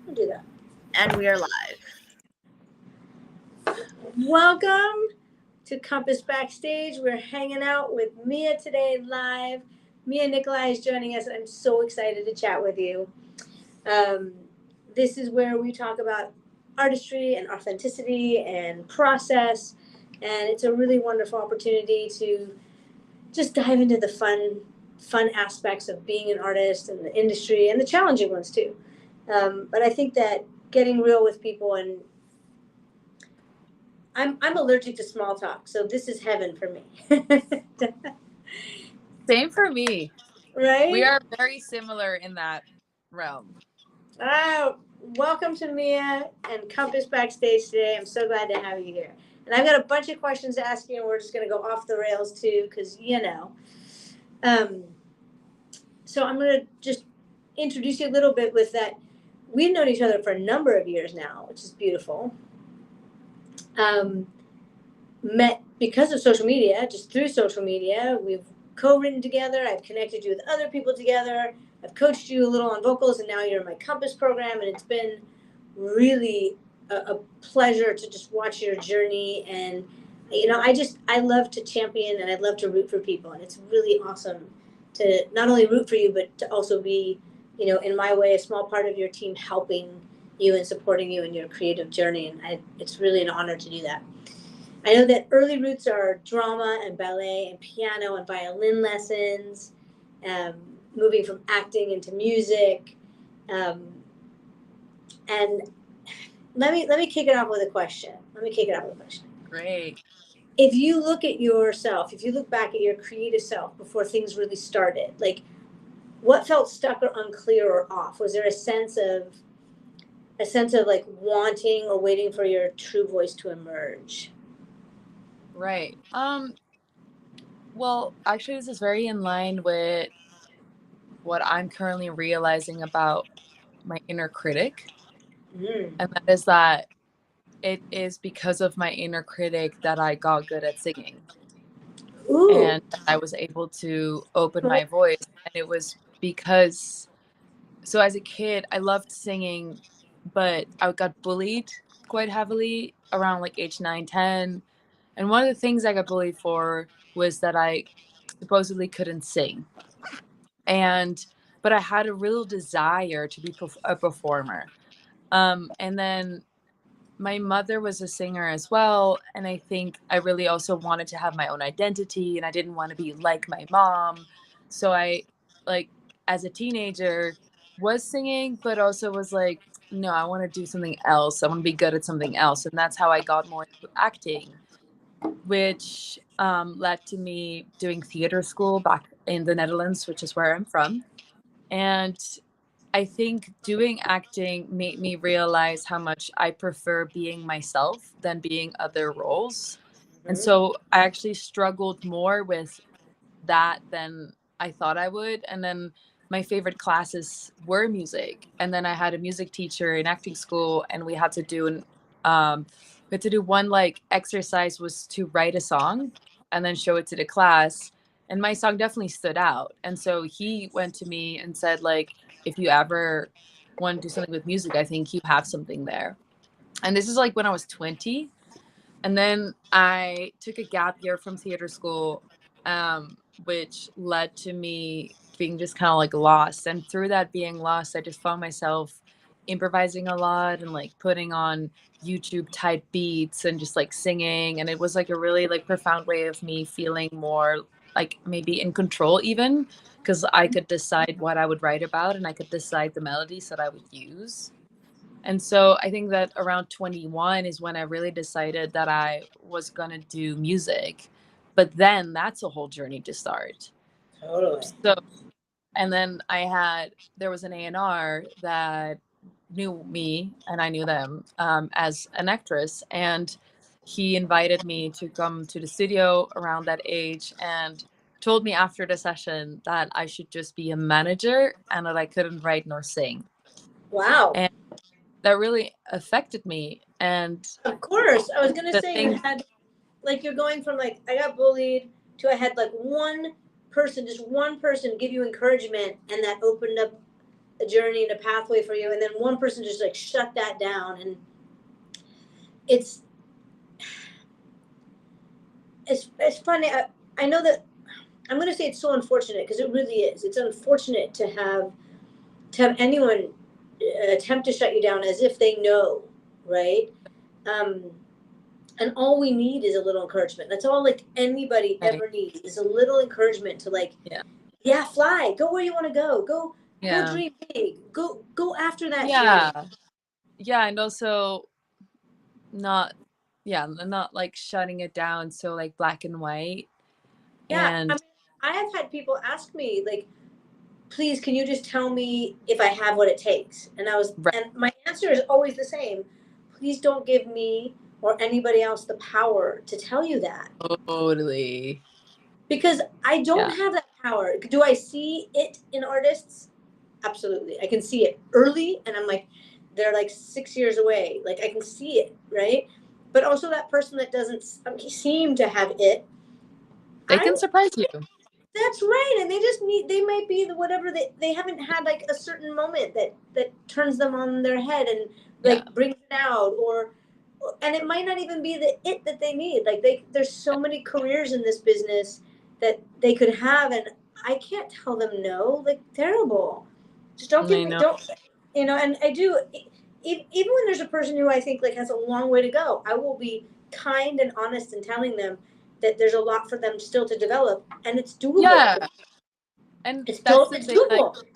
We'll do that. And we are live. Welcome to Compass Backstage. We're hanging out with Mia today live. Mia Nicolai is joining us. I'm so excited to chat with you. Um, this is where we talk about artistry and authenticity and process. And it's a really wonderful opportunity to just dive into the fun aspects of being an artist and the industry and the challenging ones too. But I think that getting real with people, and I'm allergic to small talk, so this is heaven for me. Same for me. We Right? are very similar in that realm. Ah, welcome to Mia and Compass Backstage today. I'm so glad to have you here. And I've got a bunch of questions to ask you, and we're just going to go off the rails too, because Um, so I'm going to just introduce you a little bit with that. We've known each other for a number of years now, which is beautiful. Um, Met because of social media, just through social media. We've co-written together. I've connected you with other people together. I've coached you a little on vocals, and now you're in my Compass program, and it's been really a pleasure to just watch your journey. And I love to champion and I love to root for people, and it's really awesome to not only root for you but to also be, in my way, a small part of your team, helping you and supporting you in your creative journey. And it's really an honor to do that. I know that early roots are drama and ballet and piano and violin lessons, um, moving from acting into music. Um, and let me kick it off with a question. Great. If you look at yourself, if you look back at your creative self before things really started, like what felt stuck or unclear or off? Was there a sense of like wanting or waiting for your true voice to emerge? Right. Well, actually this is very in line with what I'm currently realizing about my inner critic. Mm. And that is that it is because of my inner critic that I got good at singing Ooh. and I was able to open my voice. And it was because, so as a kid, I loved singing, but I got bullied quite heavily around like age 9, 10. And one of the things I got bullied for was that I supposedly couldn't sing. And, but I had a real desire to be a performer. And then my mother was a singer as well, and I think I really also wanted to have my own identity, and I didn't want to be like my mom. So I, like, as a teenager, was singing, but also was like, no, I want to do something else. I want to be good at something else. And that's how I got more into acting, which led to me doing theater school back in the Netherlands, which is where I'm from. And I think doing acting made me realize how much I prefer being myself than being other roles. And Mhm. so I actually struggled more with that than I thought I would. And then my favorite classes were music. And then I had a music teacher in acting school, and um, we had to do one like exercise was to write a song and then show it to the class. And my song definitely stood out. And so he went to me and said, like, if you ever want to do something with music, I think you have something there. And this is like when I was 20. And then I took a gap year from theater school, which led to me being just kind of like lost. And through that being lost, I just found myself improvising a lot and like putting on YouTube type beats and just like singing. And it was like a really like profound way of me feeling more like maybe in control, even because I could decide what I would write about and I could decide the melodies that I would use. And so I think that around 21 is when I really decided that I was going to do music. But then that's a whole journey to start. Totally. So, and then there was an A&R that knew me and I knew them as an actress. And he invited me to come to the studio around that age and told me after the session that I should just be a manager and that I couldn't write nor sing. Wow. And that really affected me. And Of course. I was gonna the say you thing, had, like, you're going from like I got bullied to I had like one person, just one person give you encouragement, and that opened up a journey and a pathway for you, and then one person just like shut that down. And it's funny. I know that I'm going to say it's so unfortunate, because it really is. It's unfortunate to have anyone attempt to shut you down as if they know, right? And all we need is a little encouragement. That's all like anybody Right. ever needs, is a little encouragement to like, yeah, fly, go where you want to go dream big, go after that dream. Yeah, and also not like shutting it down so like black and white. Yeah, And I have had people ask me like, please, can you just tell me if I have what it takes? And right. and my answer is always the same. Please don't give me or anybody else the power to tell you that. Totally. Because I don't have that power. Do I see it in artists? Absolutely. I can see it early, and I'm like, they're like 6 years away. Like, I can see it, right? But also that person that doesn't seem to have it, they can surprise you. That's right. And they might be the whatever, they haven't had like a certain moment that turns them on their head and like brings it out, and it might not even be the it that they need. Like there's so many careers in this business that they could have, and I can't tell them no. Like, terrible. Just don't give me, don't, and I do, even when there's a person who I think like has a long way to go, I will be kind and honest in telling them that there's a lot for them still to develop, and it's doable. Yeah. And it's that's the it's thing, doable. like,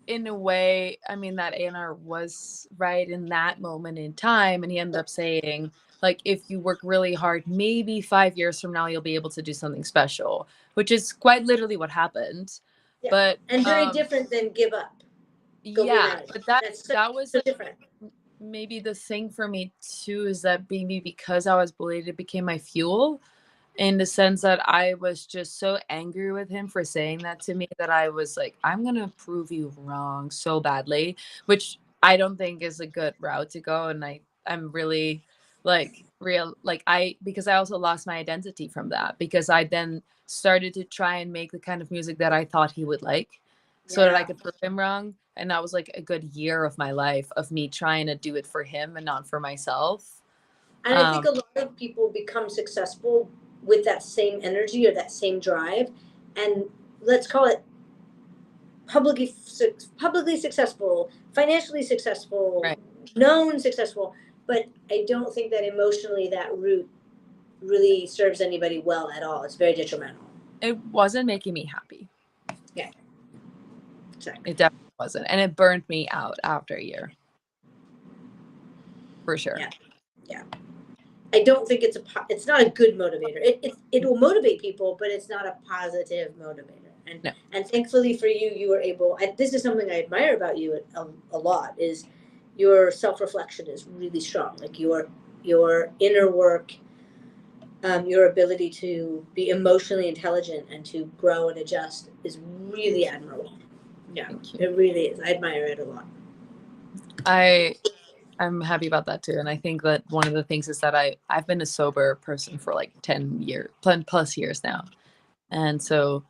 in a way, I mean, that A&R was right in that moment in time, and he ended up saying, like, if you work really hard, maybe 5 years from now you'll be able to do something special, which is quite literally what happened. Yeah. But and very different than give up. Go but that was so like different. maybe the thing for me too, is that maybe because I was bullied, it became my fuel, in the sense that I was just so angry with him for saying that to me, that I was like, I'm going to prove you wrong so badly, which I don't think is a good route to go. And I'm really like because I also lost my identity from that, because I then started to try and make the kind of music that I thought he would like, so that I could prove him wrong. And that was like a good year of my life of me trying to do it for him and not for myself. And I think a lot of people become successful with that same energy or that same drive, and let's call it publicly successful, financially successful, Right. known successful. But I don't think that emotionally that route really serves anybody well at all. It's very detrimental. It wasn't making me happy. Yeah, exactly. It definitely wasn't, and it burned me out after a year, for sure. Yeah. I don't think it's not a good motivator. It will motivate people, but it's not a positive motivator. And thankfully for you, you were able. This is something I admire about you a lot. Is your self-reflection is really strong. Like your inner work, your ability to be emotionally intelligent and to grow and adjust is really admirable. Yeah, it really is. I admire it a lot. I'm happy about that too. And I think that one of the things is that I've been a sober person for like 10 plus years now. And so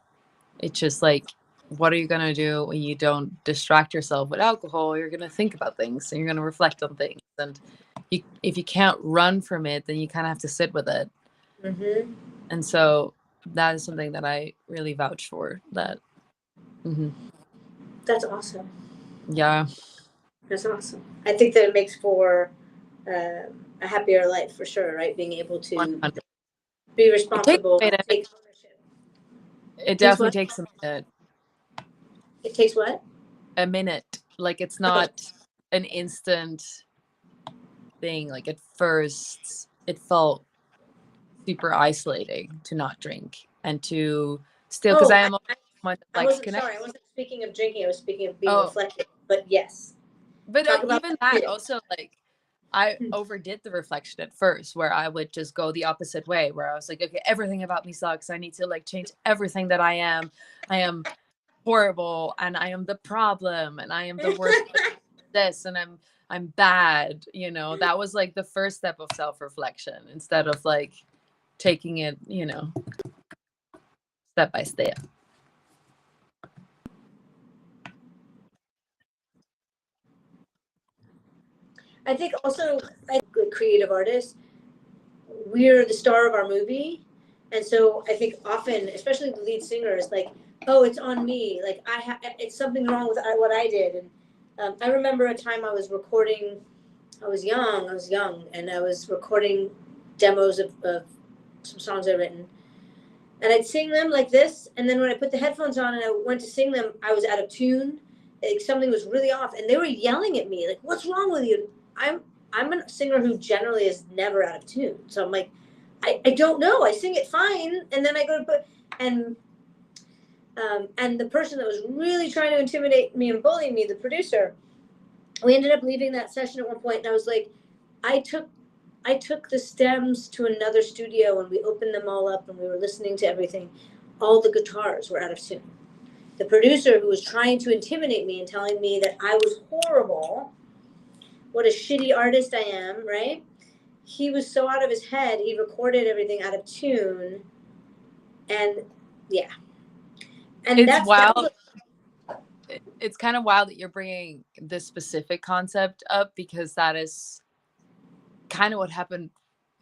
it's just like, what are you going to do when you don't distract yourself with alcohol? You're going to think about things and you're going to reflect on things. And if you can't run from it, then you kind of have to sit with it. Mm-hmm. And so that is something that I really vouch for. That. Mm-hmm. That's awesome. Yeah. That's awesome. I think that it makes for a happier life for sure, right? Being able to 100. be responsible, take ownership. It definitely takes a minute. It takes what? A minute. Like, it's not an instant thing. Like, at first it felt super isolating to not drink and to still, because I am I wasn't sorry. I wasn't speaking of drinking. I was speaking of being reflective. But yes. But even that also, like, I overdid the reflection at first, where I would just go the opposite way, where I was like, okay, everything about me sucks. I need to like change everything that I am. I am horrible, and I am the problem, and I am the worst this, and I'm bad. You know, that was like the first step of self-reflection, instead of like taking it, you know, step by step. I think also, I think creative artists, we're the star of our movie. And so I think often, especially the lead singer, is like, oh, it's on me. Like it's something wrong with what I did. And I remember a time I was recording. I was young, and I was recording demos of some songs I'd written, and I'd sing them like this. And then when I put the headphones on and I went to sing them, I was out of tune. Like something was really off, and they were yelling at me, like, "What's wrong with you?" I'm a singer who generally is never out of tune, so I'm like, I don't know. I sing it fine, and then I go to put and the person that was really trying to intimidate me and bully me, the producer, we ended up leaving that session at one point, and I was like, I took the stems to another studio, and we opened them all up, and we were listening to everything. All the guitars were out of tune. The producer, who was trying to intimidate me and telling me that I was horrible, what a shitty artist I am, right? He was so out of his head, he recorded everything out of tune. And yeah. And it's wild. It's kind of wild that you're bringing this specific concept up, because that is kind of what happened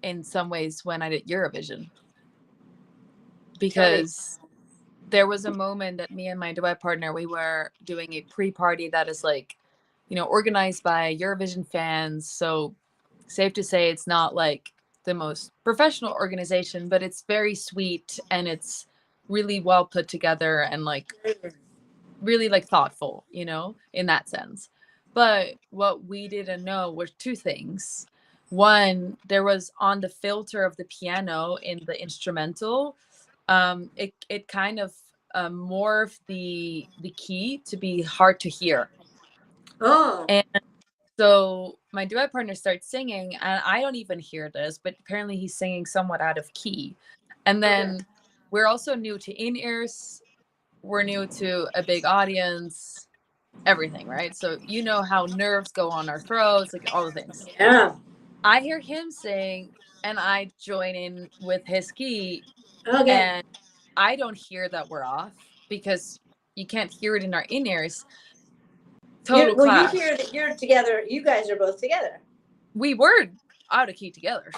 in some ways when I did Eurovision. Because there was a moment that me and my duet partner, we were doing a pre-party that is like, organized by Eurovision fans. So safe to say it's not like the most professional organization, but it's very sweet and it's really well put together and like really like thoughtful, in that sense. But what we didn't know were two things. One, there was on the filter of the piano in the instrumental, it kind of morphed the key to be hard to hear. Oh. And so my duet partner starts singing, and I don't even hear this, but apparently he's singing somewhat out of key. And then we're also new to in-ears. We're new to a big audience, everything, right? So you know how nerves go on our throats, like all the things. Yeah. I hear him sing, and I join in with his key. Okay. And I don't hear that we're off, because you can't hear it in our in-ears. Total clash. You hear that you're together. You guys are both together. We were out of key together.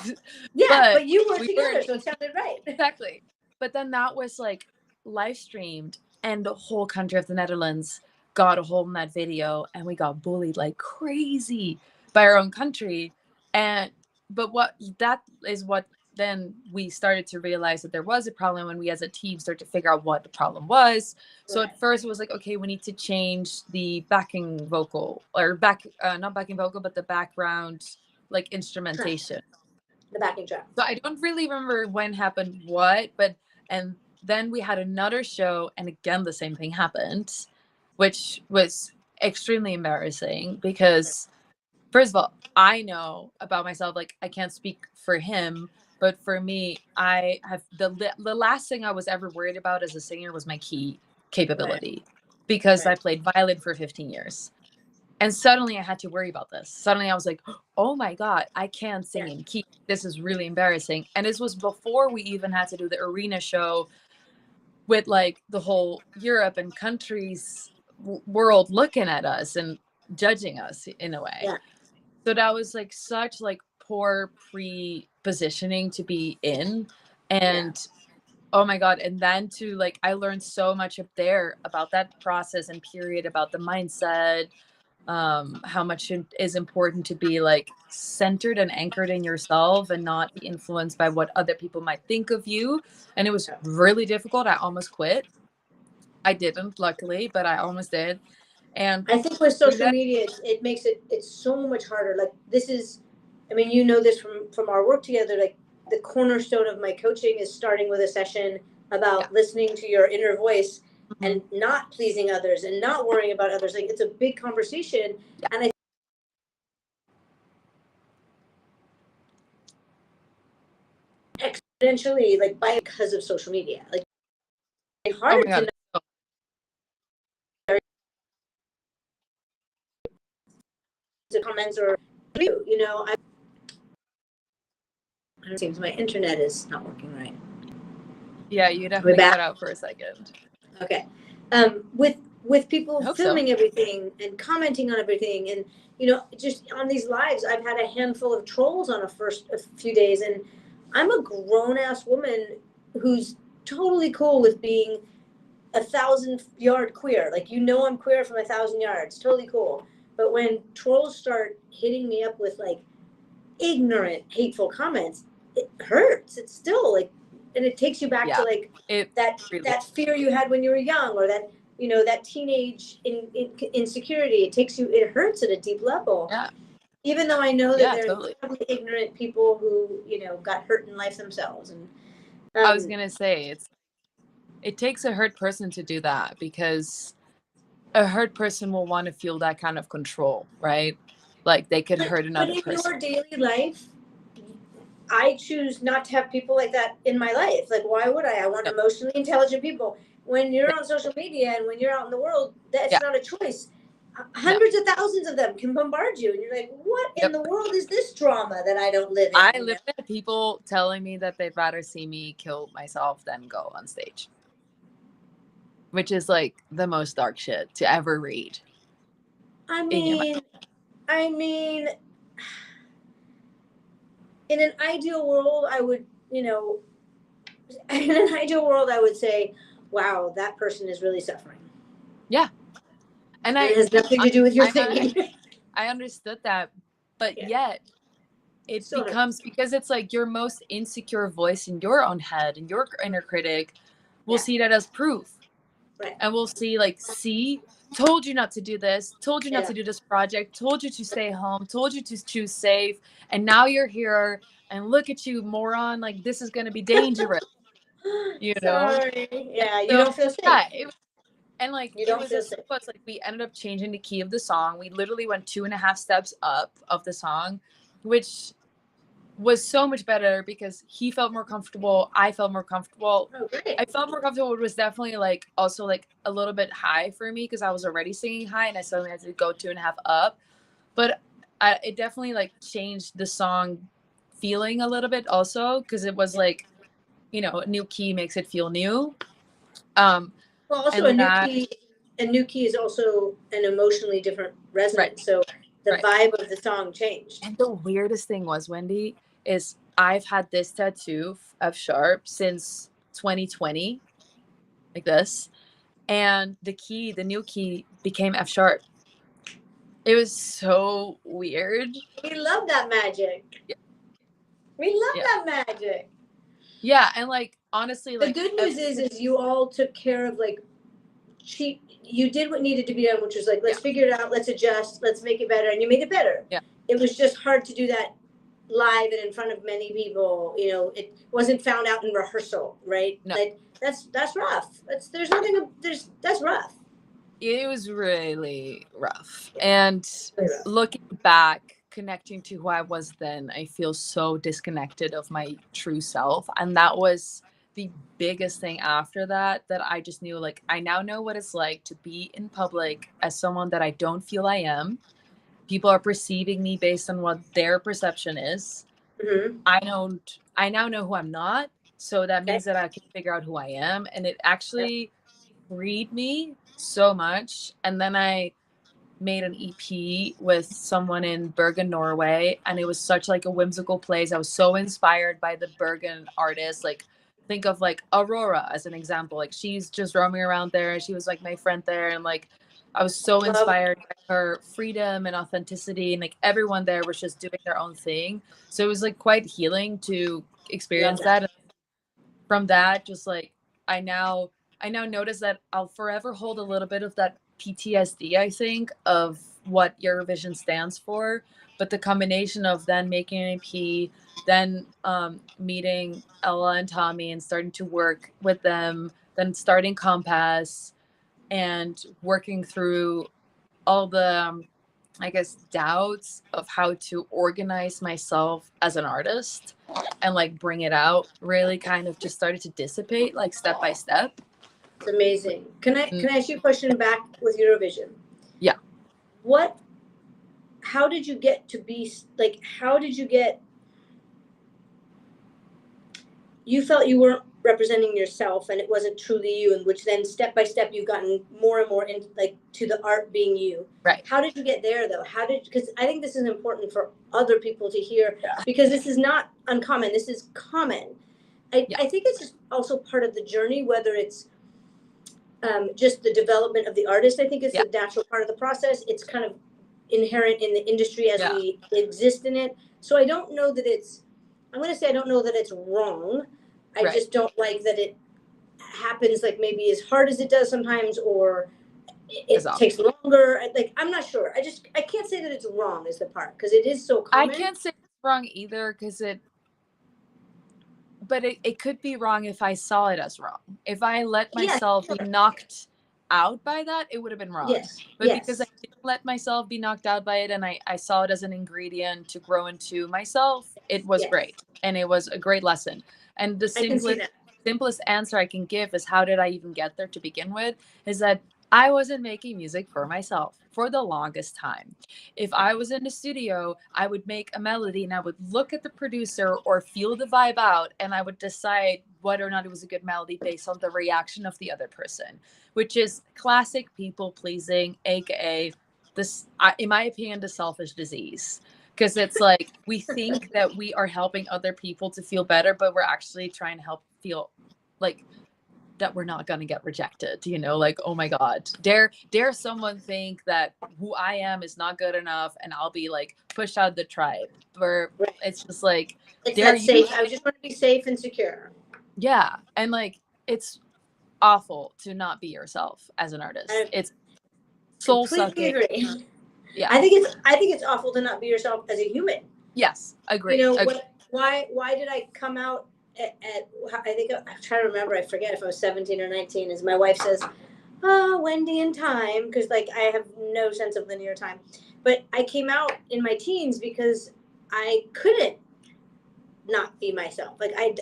Yeah, but you were together, so it sounded right. Exactly. But then that was like live streamed, and the whole country of the Netherlands got a hold in that video, and we got bullied like crazy by our own country. But that is what then we started to realize that there was a problem when we as a team started to figure out what the problem was. So at first it was like, okay, we need to change the backing vocal, or not backing vocal, but the background like instrumentation. The backing track. So I don't really remember when happened what, and then we had another show, and again the same thing happened, which was extremely embarrassing, because first of all, I know about myself, like I can't speak for him, but for me, I have the last thing I was ever worried about as a singer was my key capability, because I played violin for 15 years. And suddenly I had to worry about this. Suddenly I was like, oh my God, I can't sing in key. This is really embarrassing. And this was before we even had to do the arena show with like the whole Europe and countries world looking at us and judging us in a way. Yeah. So that was like such like poor pre-positioning to be in. And oh my God. And then to like, I learned so much up there about that process and period, about the mindset, how much it is important to be like centered and anchored in yourself and not be influenced by what other people might think of you. And it was really difficult. I almost quit. I didn't, luckily, but I almost did. And I think with social media, it makes it's so much harder. Like this is, I mean, you know this from our work together. Like the cornerstone of my coaching is starting with a session about listening to your inner voice and not pleasing others and not worrying about others. Like it's a big conversation, and exponentially like because of social media, like it's harder to know the comments or you know. It seems my internet is not working right. Yeah, you definitely cut out for a second. Okay. with people I hope so. filming everything and commenting on everything. And, you know, just on these lives, I've had a handful of trolls on a few days. And I'm a grown ass woman who's totally cool with being 1,000-yard queer. Like, you know, I'm queer from 1,000 yards. Totally cool. But when trolls start hitting me up with like ignorant, hateful comments, it hurts. It's still like, and it takes you back to like that fear you had when you were young, or that, you know, that teenage insecurity. It hurts at a deep level. Yeah. Even though I know that Yeah, they're totally. incredibly ignorant people who, you know, got hurt in life themselves. And I was gonna say it takes a hurt person to do that, because a hurt person will want to feel that kind of control, right? Like they could hurt another but in person. your daily life, I choose not to have people like that in my life. Like, why would I? I want Yep. emotionally intelligent people. When you're Yeah. on social media and when you're out in the world, that's Yeah. not a choice. Hundreds of thousands of them can bombard you, and you're like, what in the world is this drama that I don't live in? I live with people telling me that they'd rather see me kill myself than go on stage, which is like the most dark shit to ever read. I mean, in an ideal world, I would, you know, in an ideal world, I would say, wow, that person is really suffering. Yeah. And it has nothing to do with your thinking. thinking. I understood that, but yet it Still becomes, because it's like your most insecure voice in your own head and your inner critic will see that as proof. Right. And we'll see like, see, told you not to do this, told you not to do this project, told you to stay home, told you to choose safe, and now you're here and look at you, moron, like this is going to be dangerous. You know? Sorry. Yeah, you So, don't feel safe. Yeah, and like You it don't was feel as safe. simple as like we ended up changing the key of the song. We literally went 2.5 steps up of the song, which was so much better because he felt more comfortable. I felt more comfortable. Oh, great. I felt more comfortable. It was definitely like also like a little bit high for me because I was already singing high and I suddenly had to go 2.5 up. But it definitely like changed the song feeling a little bit also, because it was like, you know, a new key makes it feel new. Well, also and a new key is also an emotionally different resonance. Right. So the vibe of the song changed. And the weirdest thing was, Wendy, is I've had this tattoo of Sharp since 2020, like this. And the new key became F sharp. It was so weird. We love that magic. Yeah. We love that magic. Yeah, and like honestly, the like good news is you all took care of like you did what needed to be done, which was like, let's figure it out, let's adjust, let's make it better, and you made it better. Yeah. It was just hard to do that live and in front of many people. You know, it wasn't found out in rehearsal, right? No. Like that's rough. That's rough. It was really rough. And looking back, connecting to who I was then, I feel so disconnected of my true self. And that was the biggest thing after that I just knew, like, I now know what it's like to be in public as someone that I don't feel I am. People are perceiving me based on what their perception is. Mm-hmm. I now know who I'm not. So that means that I can figure out who I am. And it actually freed me so much. And then I made an EP with someone in Bergen, Norway, and it was such like a whimsical place. I was so inspired by the Bergen artists. Like, think of like Aurora as an example. Like, she's just roaming around there. She was like my friend there, and like I was so inspired by her freedom and authenticity, and like everyone there was just doing their own thing. So it was like quite healing to experience that. And from that, just like I now notice that I'll forever hold a little bit of that PTSD, I think, of what Eurovision stands for. But the combination of then making an EP, then meeting Ella and Tommy and starting to work with them, then starting Compass and working through all the, I guess, doubts of how to organize myself as an artist and like bring it out, really kind of just started to dissipate like step by step. It's amazing. Can I ask you a question back with Eurovision? Yeah. How did you get to be like, you felt you weren't representing yourself and it wasn't truly you, and which then step by step you've gotten more and more in, like, to the art being you. Right. How did you get there though? Because I think this is important for other people to hear, because this is not uncommon. This is common. I think it's just also part of the journey, whether it's just the development of the artist. I think it's a natural part of the process. It's kind of inherent in the industry as we exist in it. So I don't know that I'm going to say I don't know that it's wrong. I just don't like that it happens like maybe as hard as it does sometimes, or it takes longer. Like, I'm not sure. I can't say that it's wrong is the part, because it is so common. I can't say it's wrong either, because but it could be wrong if I saw it as wrong. If I let myself be knocked out by that, it would have been wrong. But because I didn't let myself be knocked out by it, and I saw it as an ingredient to grow into myself, it was great. And it was a great lesson. And the simplest answer I can give is, how did I even get there to begin with? Is that I wasn't making music for myself for the longest time. If I was in the studio, I would make a melody and I would look at the producer or feel the vibe out, and I would decide whether or not it was a good melody based on the reaction of the other person, which is classic people pleasing, aka this, in my opinion, the selfish disease. Because it's like, we think that we are helping other people to feel better, but we're actually trying to help feel like that we're not going to get rejected, like, oh my God, dare someone think that who I am is not good enough and I'll be like pushed out of the tribe, where it's just like, it's safe. I just want to be safe and secure. Yeah. And like, it's awful to not be yourself as an artist. It's soul sucking. Agree. Yeah. I think it's awful to not be yourself as a human. Yes. Agree. Why did I come out at I think I'm trying to remember, I forget if I was 17 or 19, as my wife says, Wendy in time, because like I have no sense of linear time. But I came out in my teens because I couldn't not be myself. Like I'm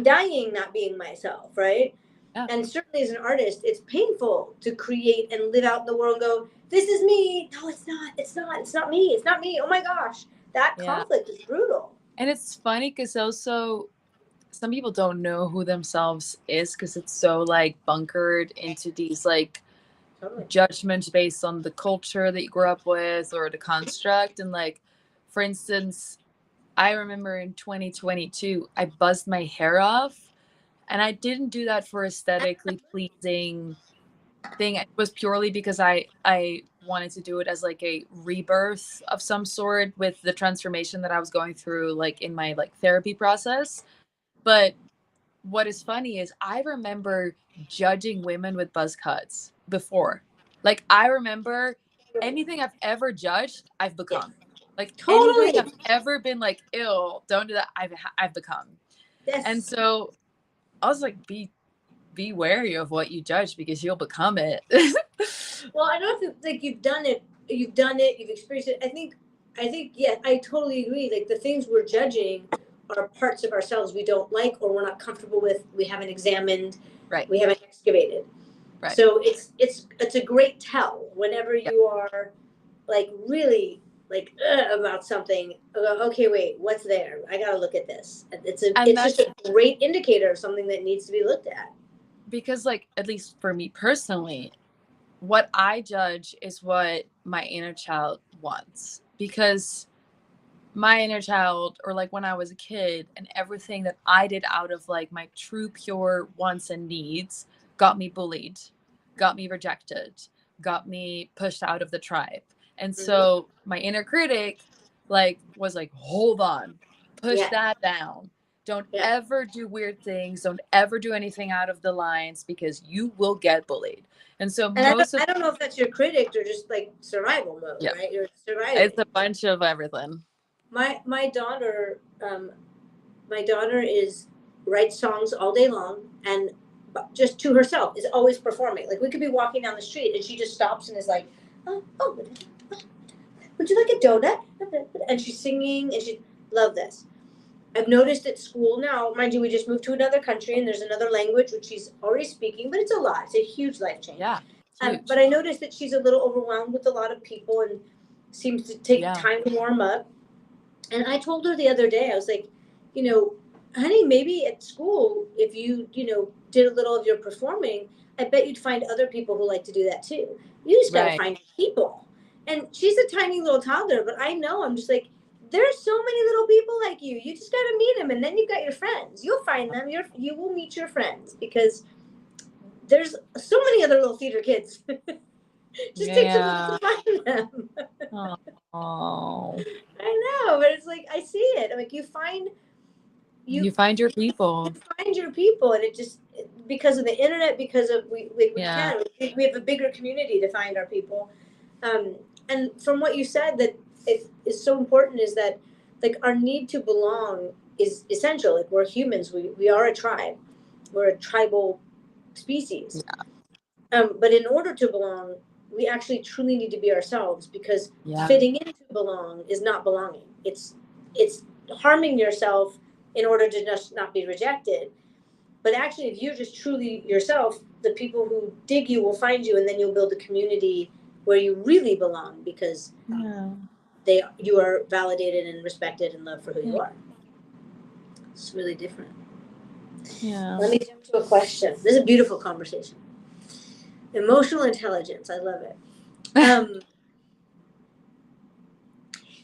dying not being myself, right? Yeah. And certainly as an artist, it's painful to create and live out in the world and go, this is me. No, it's not me. Oh my gosh. That conflict is brutal. And it's funny because also some people don't know who themselves is, because it's so like bunkered into these like judgments based on the culture that you grew up with or the construct. And like, for instance, I remember in 2022, I buzzed my hair off, and I didn't do that for aesthetically pleasing thing. It was purely because I wanted to do it as like a rebirth of some sort with the transformation that I was going through, like in my like therapy process. But what is funny is I remember judging women with buzz cuts before. Like, I remember anything I've ever judged, I've become. Like, anything I've ever been like, ill, don't do that, I've become. And so I was like, be wary of what you judge, because you'll become it. Well, I don't think you've done it, you've experienced it. I think, yeah, I totally agree. Like, the things we're judging are parts of ourselves we don't like, or we're not comfortable with, we haven't examined, we haven't excavated. So it's a great tell whenever you are like really like about something. Okay, wait, what's there? I gotta look at this. It's just a great indicator of something that needs to be looked at. Because like, at least for me personally, what I judge is what my inner child wants. Because my inner child, or like when I was a kid, and everything that I did out of like my true pure wants and needs got me bullied, got me rejected, got me pushed out of the tribe. And so my inner critic like was like, hold on, push that down. Don't ever do weird things. Don't ever do anything out of the lines, because you will get bullied. And so I don't know if that's your critic or just like survival mode, right? You're surviving. It's a bunch of everything. My daughter writes songs all day long, and just to herself is always performing. Like, we could be walking down the street and she just stops and is like, oh, would you like a donut? And she's singing, and she love this. I've noticed at school now, mind you, we just moved to another country and there's another language which she's already speaking, but it's a lot. It's a huge life change. Yeah. But I noticed that she's a little overwhelmed with a lot of people and seems to take time to warm up. And I told her the other day, I was like, honey, maybe at school, if you, you know, did a little of your performing, I bet you'd find other people who like to do that too. You just got to Right. find people. And she's a tiny little toddler, but I know, I'm just like, there's so many little people like you. You just got to meet them, and then you've got your friends. You'll find them. You will meet your friends because there's so many other little theater kids. Just takes a minute Yeah. to find them. Oh. I know, but it's like I see it. Like You you find your people. find your people, and it just because of the internet, because of we Yeah. can we have a bigger community to find our people. Um, and from what you said, that it is so important is that like our need to belong is essential. Like we're humans, we are a tribe, we're a tribal species. But in order to belong, we actually truly need to be ourselves because Yeah. fitting in to belong is not belonging. It's harming yourself in order to just not be rejected. But actually, if you're just truly yourself, the people who dig you will find you, and then you'll build a community where you really belong because Yeah. you are validated and respected and loved for who you are. It's really different. Yeah. Let me jump to a question. This is a beautiful conversation. Emotional intelligence. I love it.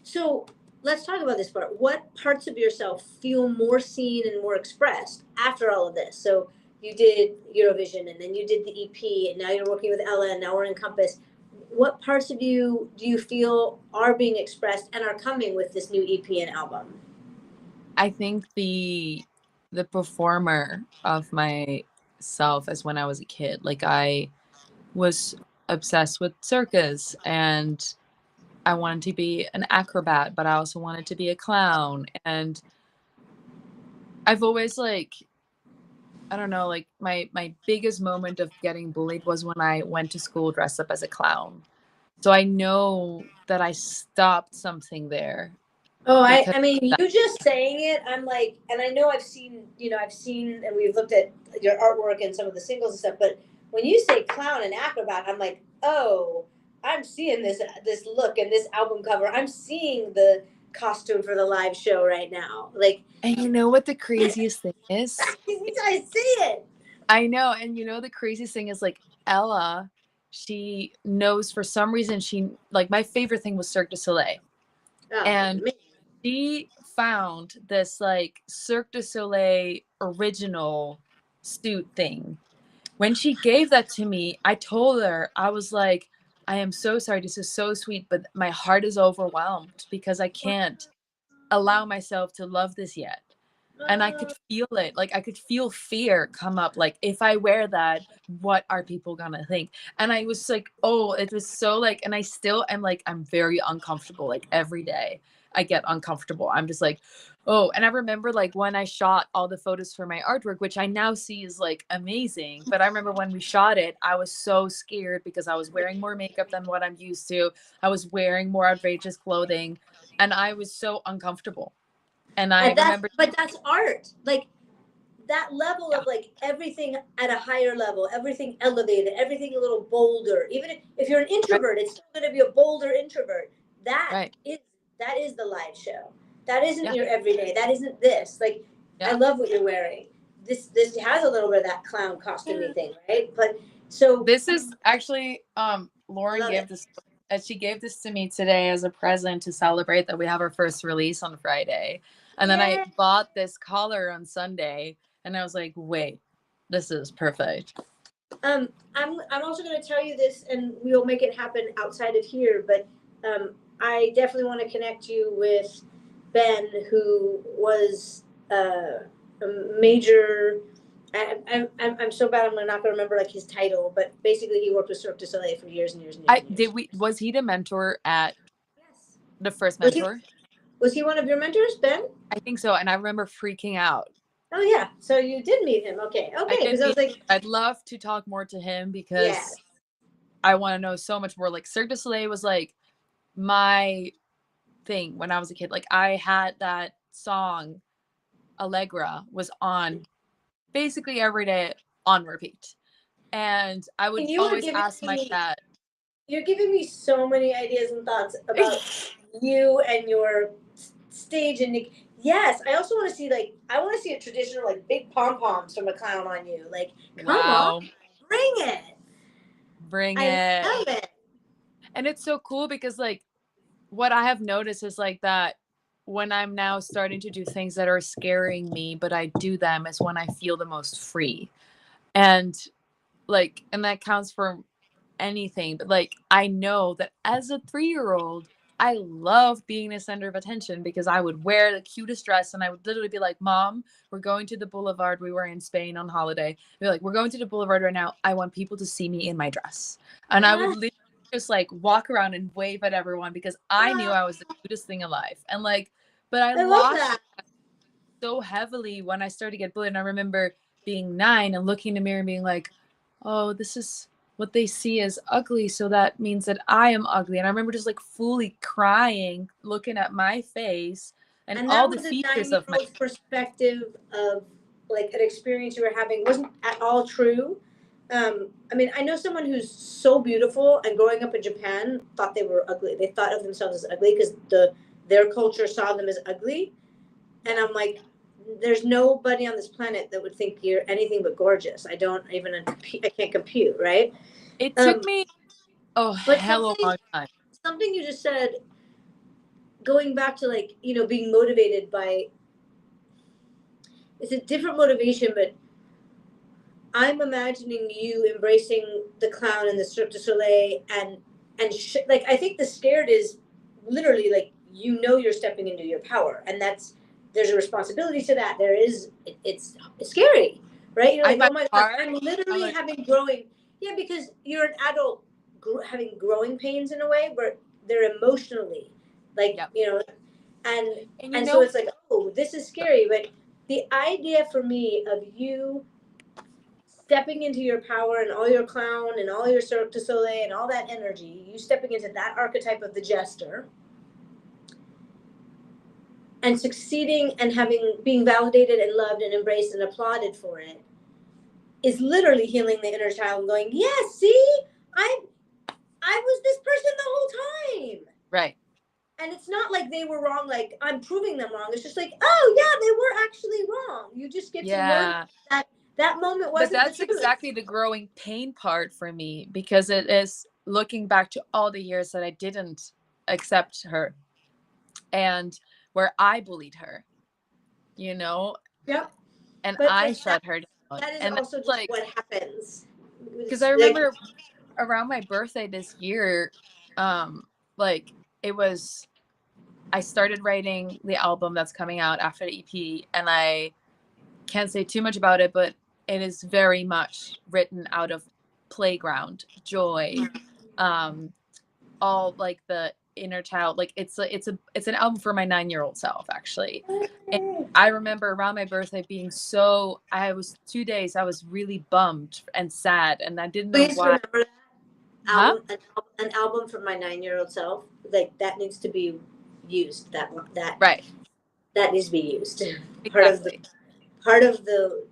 So let's talk about this part. What parts of yourself feel more seen and more expressed after all of this? So you did Eurovision, and then you did the EP, and now you're working with Ella, and now we're in Compass. What parts of you do you feel are being expressed and are coming with this new EP and album? I think the performer of myself as when I was a kid. Like I was obsessed with circus, and I wanted to be an acrobat, but I also wanted to be a clown. And I've always like, I don't know, like my biggest moment of getting bullied was when I went to school dressed up as a clown. So I know that I stopped something there Oh, because I mean, of that. you just saying it, I'm like, and I know I've seen, and we've looked at your artwork and some of the singles and stuff, but when you say clown and acrobat, I'm like, oh, I'm seeing this look and this album cover. I'm seeing the costume for the live show right now. Like, And you know what the craziest thing is? I see it. I know, and you know the craziest thing is like Ella, she knows for some reason she like my favorite thing was Cirque du Soleil. Oh, And man. she found this like Cirque du Soleil original suit thing. When she gave that to me, I told her, I was like, I am so sorry. This is so sweet, but my heart is overwhelmed because I can't allow myself to love this yet. And I could feel it. Like I could feel fear come up. Like if I wear that, what are people gonna think? And I was like, oh, it was so like, and I still am like, I'm very uncomfortable. Like every day I get uncomfortable. I'm just like, oh, and I remember like when I shot all the photos for my artwork, which I now see is like amazing. But I remember when we shot it, I was so scared because I was wearing more makeup than what I'm used to. I was wearing more outrageous clothing, and I was so uncomfortable. And I remember, But that's art. Like, that level yeah, of like everything at a higher level, everything elevated, everything a little bolder. Even if you're an right, introvert, it's still going to be a bolder introvert. That right, is that is the live show. That isn't yeah, your everyday. That isn't this. Like, I yeah. love what you're wearing. This has a little bit of that clown costumey thing, right? But so This is actually I Lauren love gave it. this she gave this to me today as a present to celebrate that we have our first release on Friday. And then I Yeah. bought this collar on Sunday, and I was like, wait, this is perfect. I'm also going to tell you this, and we'll make it happen outside of here. But I definitely want to connect you with Ben, who was a major. I'm so bad. I'm not going to remember like his title, but basically he worked with Cirque du Soleil for years and years and years I and did years. we was he the mentor at Yes. the first Was he mentor? was he one of your mentors, Ben? I think so. And I remember freaking out. Oh yeah. So you did meet him. Okay. I Okay. did Because I was meet like, I'd love to talk more to him yeah. because I want to know so much more. Like Cirque du Soleil was like my thing when I was a kid. Like I had that song Allegra was on basically every day on repeat. And I would And you were always giving ask my me dad. you're giving me so many ideas and thoughts about you and your stage and yes, I also want to see like I want to see a traditional like big pom poms from a clown on you. Like, come Wow. on, bring it. Bring I it. love it. And it's so cool because like what I have noticed is like that when I'm now starting to do things that are scaring me, but I do them is when I feel the most free. And like, and that counts for anything, but like I know that as a 3-year-old, I love being the center of attention because I would wear the cutest dress and I would literally be like, Mom, we're going to the boulevard. We were in Spain on holiday. We're like, we're going to the boulevard right now. I want people to see me in my dress. And I would literally just like walk around and wave at everyone because I knew I was the cutest thing alive. And like, but I love lost that. so heavily when I started to get bullied. And I remember being 9 and looking in the mirror and being like, oh, this is what they see as ugly. So that means that I am ugly. And I remember just like fully crying, looking at my face and all that the was a features of my 9-year-old's perspective of like an experience you were having wasn't at all true. I mean, I know someone who's so beautiful and growing up in Japan thought they were ugly. They thought of themselves as ugly because their culture saw them as ugly. And I'm like, there's nobody on this planet that would think you're anything but gorgeous. I can't compute, right? It took me But hell long time. something you just said, going back to like, being motivated by, it's a different motivation, but I'm imagining you embracing the clown and the Cirque du Soleil like, I think the scared is literally like, you're stepping into your power, and there's a responsibility to that. It's scary, right? You're like, oh my God, I'm literally having growing, yeah, because you're an adult having growing pains in a way where they're emotionally, like, and so it's like, oh, this is scary. But the idea for me of you stepping into your power and all your clown and all your Cirque du Soleil and all that energy, you stepping into that archetype of the jester and succeeding and being validated and loved and embraced and applauded for it is literally healing the inner child and going, yeah, see, I was this person the whole time. Right. And it's not like they were wrong, like I'm proving them wrong. It's just like, oh yeah, they were actually wrong. You just get to learn that moment wasn't. But that's exactly the growing pain part for me, because it is looking back to all the years that I didn't accept her and where I bullied her, Yep. And I shut her down. That is and also just like what happens. Because I remember around my birthday this year, like it was, I started writing the album that's coming out after the EP, and I can't say too much about it, but it is very much written out of playground joy, all like the inner child. Like it's an album for my 9-year-old self, actually. And I remember around my birthday being I was 2 days, I was really bummed and sad, and I didn't know why. Remember that album, an album for my 9-year-old self. Like that needs to be used. That right. That needs to be used. Exactly. Part of the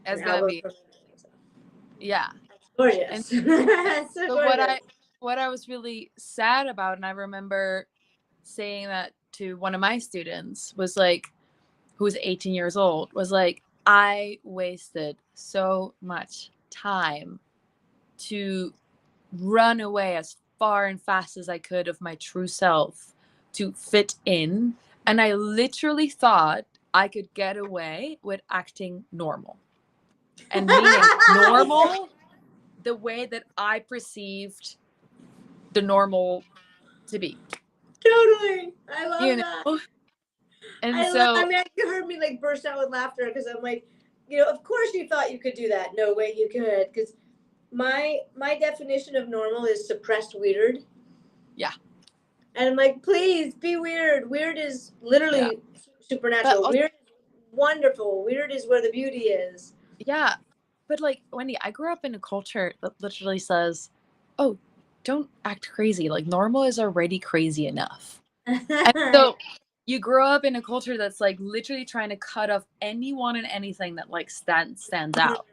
it's gonna be. Yeah. That's gorgeous. And so gorgeous. What I was really sad about, and I remember saying that to one of my students, was like, who was 18 years old, was like, I wasted so much time to run away as far and fast as I could of my true self to fit in. And I literally thought I could get away with acting normal. And meaning normal the way that I perceived the normal to be. Totally. I love that. And you heard me like burst out with laughter because I'm like, of course you thought you could do that. No way you could. Because my definition of normal is suppressed weird. Yeah. And I'm like, please be weird. Weird is literally supernatural. Weird is wonderful. Weird is where the beauty is. Yeah. But like, Wendy, I grew up in a culture that literally says, oh, don't act crazy. Like normal is already crazy enough. And so you grow up in a culture that's like literally trying to cut off anyone and anything that like stands out.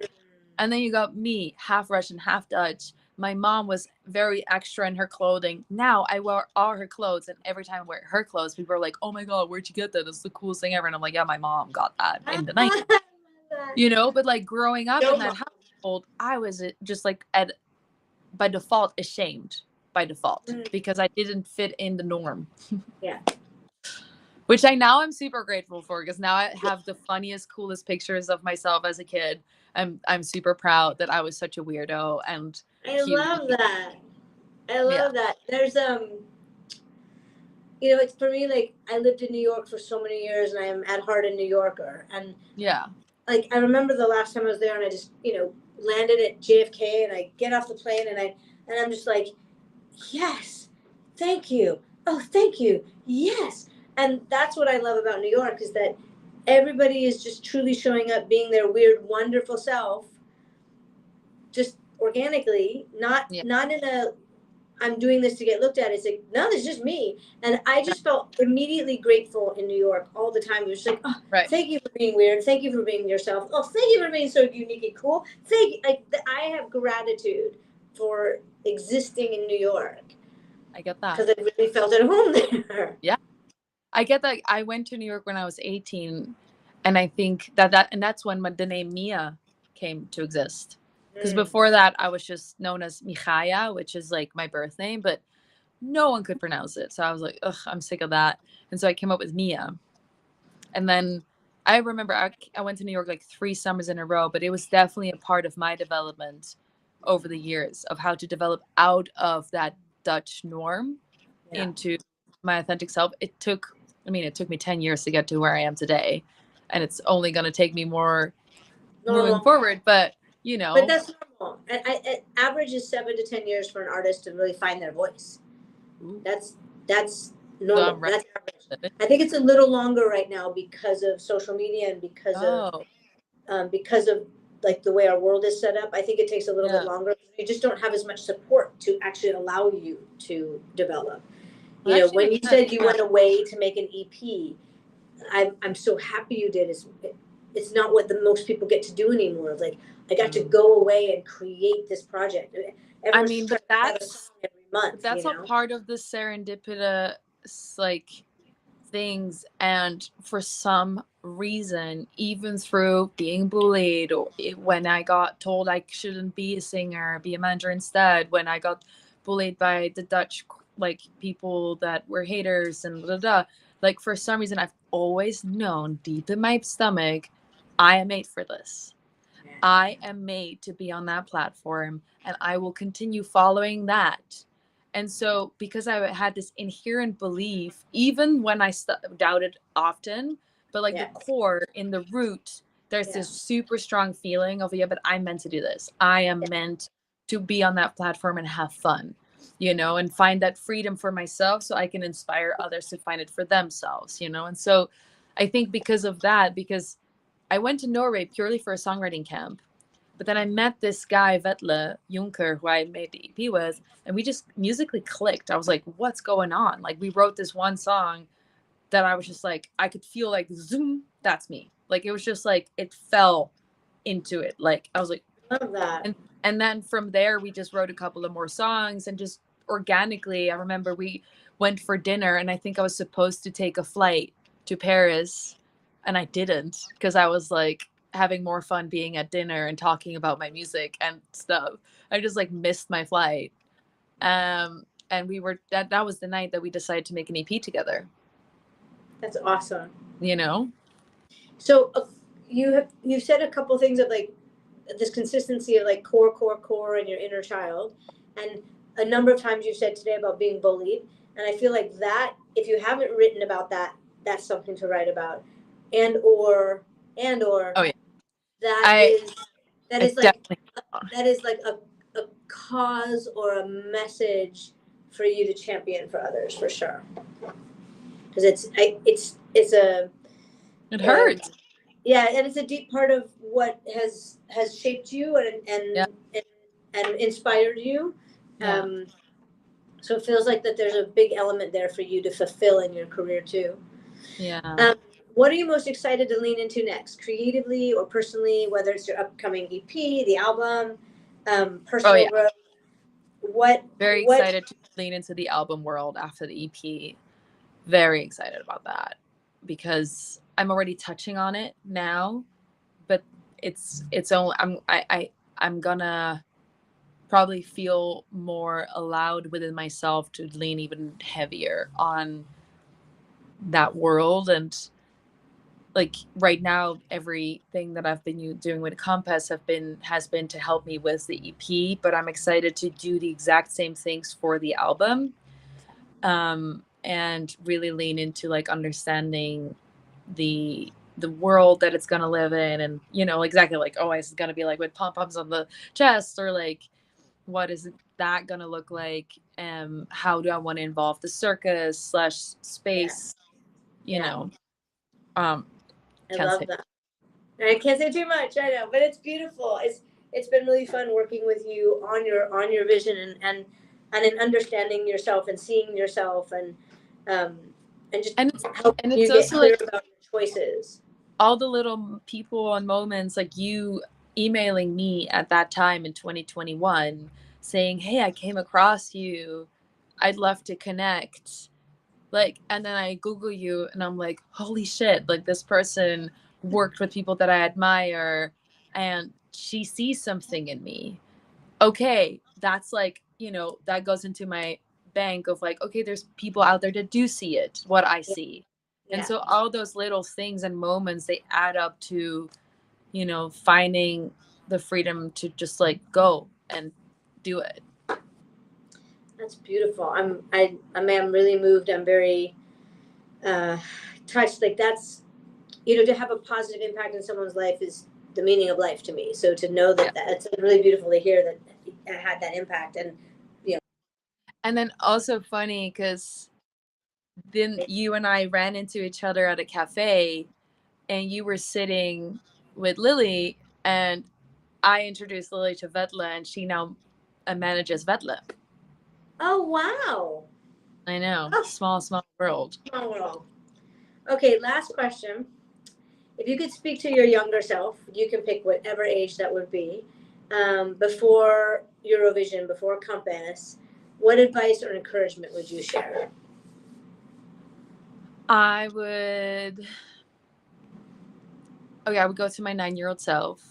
And then you got me, half Russian, half Dutch, my mom was very extra in her clothing. Now I wear all her clothes, and every time I wear her clothes, people are like, "Oh my god, where'd you get that? That's the coolest thing ever." And I'm like, "Yeah, my mom got that in the night." You know, but like growing up in Yo, that household, I was just like at by default ashamed by default because I didn't fit in the norm. Yeah. Which I now I'm super grateful for, because now I have the funniest, coolest pictures of myself as a kid. I'm super proud that I was such a weirdo and I cute. love that. I Yeah. love that. There's you know, it's for me, like, I lived in New York for so many years, and I am at heart a New Yorker. And Yeah. like, I remember the last time I was there, and I just, you know, landed at JFK, and I get off the plane, and I'm just like, yes, thank you. Oh, thank you. Yes. And that's what I love about New York, is that everybody is just truly showing up, being their weird, wonderful self, just organically, Yeah. not in a I'm doing this to get looked at. It's like, no, this is just me. And I just felt immediately grateful in New York all the time. It was just like, oh, Right. thank you for being weird. Thank you for being yourself. Oh, thank you for being so unique and cool. Thank you. Like, I have gratitude for existing in New York, I get that. because I really felt at home there. Yeah. I get that. I went to New York when I was 18, and I think and that's when the name Mia came to exist. Because before that, I was just known as Michaya, which is like my birth name, but no one could pronounce it. So I was like, ugh, I'm sick of that. And so I came up with Mia. And then I remember I went to New York like 3 summers in a row, but it was definitely a part of my development over the years of how to develop out of that Dutch norm into my authentic self. It took me 10 years to get to where I am today. And it's only going to take me more moving forward. But, you know. But that's normal. Average is 7 to 10 years for an artist to really find their voice. Ooh. That's normal. Right. That's average. I think it's a little longer right now because of social media and because of like the way our world is set up. I think it takes a little bit longer. You just don't have as much support to actually allow you to develop. You know, when you said you went away to make an EP, I'm so happy you did. It's not what the most people get to do anymore. Like, I got to go away and create this project. I mean, but that's every month. That's you know? a part of the serendipitous like things, and for some reason, even through being bullied, or when I got told I shouldn't be a singer, be a manager instead, when I got bullied by the Dutch like people that were haters and blah, blah, blah, like for some reason I've always known deep in my stomach, I am made for this. I am made to be on that platform, and I will continue following that. And so, because I had this inherent belief, even when I doubted often, but like the core in the root, there's this super strong feeling of, yeah, but I'm meant to do this. I am meant to be on that platform and have fun, you know, and find that freedom for myself so I can inspire others to find it for themselves, you know. And so I think because of that, because I went to Norway purely for a songwriting camp. But then I met this guy, Vetle Juncker, who I made the EP with, and we just musically clicked. I was like, what's going on? Like, we wrote this one song that I was just like, I could feel like, zoom, that's me. Like, it was just like, it fell into it. Like, I was like, love that. And then from there, we just wrote a couple of more songs, and just organically, I remember we went for dinner, and I think I was supposed to take a flight to Paris, and I didn't, because I was like having more fun being at dinner and talking about my music and stuff. I just like missed my flight. And we were that was the night that we decided to make an EP together. That's awesome. You know? So you've said a couple things of like this consistency of like core in your inner child, and a number of times you've said today about being bullied, and I feel like that if you haven't written about that, that's something to write about, and or Oh yeah. that is like a cause or a message for you to champion for others, for sure, because it hurts. Yeah, and it's a deep part of what has shaped you and inspired you. Yeah. So it feels like that there's a big element there for you to fulfill in your career too. Yeah. What are you most excited to lean into next, creatively or personally, whether it's your upcoming EP, the album, personal growth? Very what excited to lean into the album world after the EP. Very excited about that because I'm already touching on it now, but it's only I'm gonna probably feel more allowed within myself to lean even heavier on that world. And like right now, everything that I've been doing with Compass has been to help me with the EP, but I'm excited to do the exact same things for the album, and really lean into like understanding the world that it's gonna live in, and exactly like, oh, is it gonna be like with pom poms on the chest, or like what is that gonna look like? How do I want to involve the circus slash space? Um, I can't love say. that. I can't say too much. I know, but it's beautiful. It's been really fun working with you on your vision and in understanding yourself and seeing yourself and just And it's helping you get also clear like about your choices. all the little people and moments, like you emailing me at that time in 2021 saying, hey, I came across you, I'd love to connect, like, and then I Google you and I'm like, holy shit, like this person worked with people that I admire and she sees something in me. Okay, that's like, that goes into my bank of like, okay, there's people out there that do see it, what I Yeah. see. And Yeah. so all those little things and moments, they add up to, finding the freedom to just like go and do it. That's beautiful. I'm really moved. I'm very touched. Like that's, to have a positive impact in someone's life is the meaning of life to me. So to know Yeah. that's really beautiful to hear that I had that impact. And And then also funny because then you and I ran into each other at a cafe and you were sitting with Lily and I introduced Lily to Vetla and she now manages Vetla. oh wow. I know. Oh, Small world. small world. Okay, last question. If you could speak to your younger self, you can pick whatever age that would be, before Eurovision, before Compass, what advice or encouragement would you share? I would go to my 9-year-old self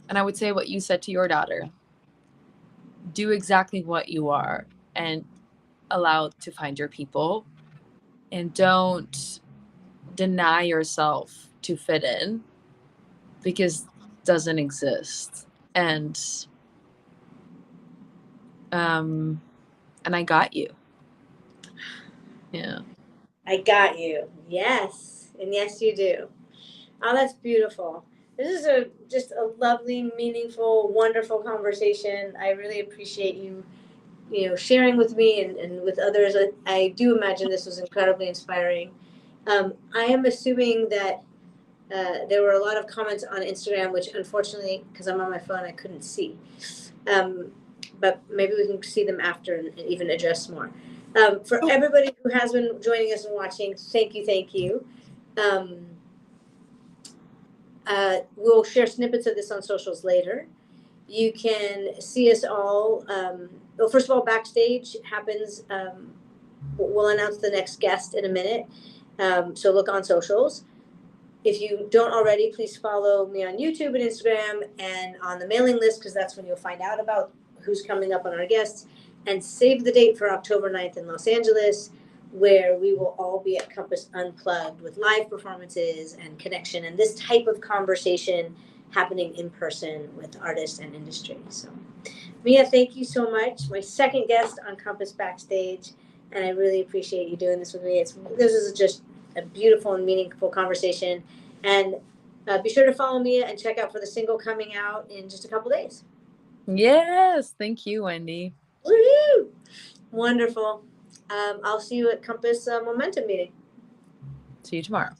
and I would say what you said to your daughter. Do exactly what you are and allow to find your people, and don't deny yourself to fit in because it doesn't exist. And I got you. Yeah. I got you. Yes, and yes, you do. Oh, that's beautiful. This is just a lovely, meaningful, wonderful conversation. I really appreciate you, sharing with me and with others. I do imagine this was incredibly inspiring. I am assuming that there were a lot of comments on Instagram, which unfortunately, because I'm on my phone, I couldn't see. But maybe we can see them after and even address more. For everybody who has been joining us and watching, thank you, thank you. We'll share snippets of this on socials later. You can see us all. Well, first of all, Backstage happens. We'll announce the next guest in a minute. So look on socials. If you don't already, please follow me on YouTube and Instagram and on the mailing list, because that's when you'll find out about who's coming up on our guests. And save the date for October 9th in Los Angeles, where we will all be at Compass Unplugged with live performances and connection and this type of conversation happening in person with artists and industry. So, Mia, thank you so much. My second guest on Compass Backstage, and I really appreciate you doing this with me. This is just a beautiful and meaningful conversation. And be sure to follow Mia and check out for the single coming out in just a couple days. Yes. Thank you, Wendy. Woohoo! Wonderful. I'll see you at Compass Momentum meeting. See you tomorrow.